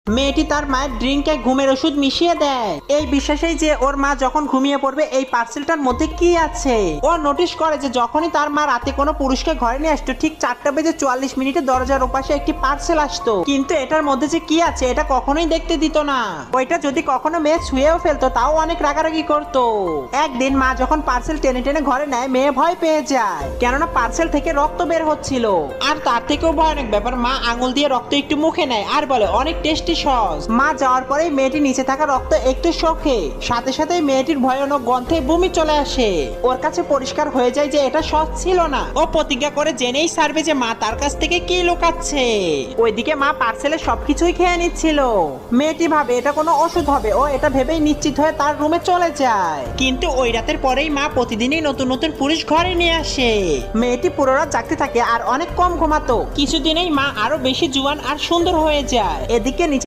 মেয়েটি তার মায়ের ড্রিঙ্কে ঘুমের ওষুধ মিশিয়ে দেয় এই বিশ্বাসেই যে ওর মা যখন ঘুমিয়ে পড়বে এই পার্সেলটার মধ্যে কি আছে। ও নোটিশ করে যে যখনই তার মা রাতে কোনো পুরুষকে ঘরে নিয়ে আসতো ঠিক 4:44 দরজার ওপাশে একটি পার্সেল আসতো, কিন্তু এটার মধ্যে যে কি আছে এটা কখনোই দেখতে দিত না। ওইটা যদি কখনো মেয়ে ছুঁয়েও ফেলতো তাও অনেক রাগারাগি করতো। একদিন মা যখন পার্সেল টেনে টেনে ঘরে নেয় মেয়ে ভয় পেয়ে যায়, কেননা পার্সেল থেকে রক্ত বের হচ্ছিল। আর তার থেকেও ভয়ানক ব্যাপার, মা আঙুল দিয়ে রক্ত একটু মুখে নেয় আর বলে অনেক টেস্টি সস। মা যাওয়ার পরেই মেয়েটি নিচে থাকা রক্ত একটু শোকে, সাথে সাথে মেয়েটির ভয়ানক গন্ধে বমি চলে আসে। ওর কাছে পরিষ্কার হয়ে যায় যে এটা সস ছিল না। ও প্রতিজ্ঞা করে জেনেই ছাড়বে যে মা তার কাছ থেকে কি লুকাচ্ছে। ওইদিকে মা পার্সেলে সবকিছুই খেয়ে নিচ্ছিল। মেয়েটি ভাবে এটা কোনো ওষুধ হবে, ও এটা ভেবেই নিশ্চিত হয়ে তার রুমে চলে যায়। কিন্তু ওই রাতের পরেই মা প্রতিদিনই নতুন নতুন পুরুষ ঘরে নিয়ে আসে। মেয়েটি পুরো রাত জাগতে থাকে আর অনেক কম ঘুমাতো। কিছুদিনেই মা আরো বেশি জুয়ান আর সুন্দর হয়ে যায়। এদিকে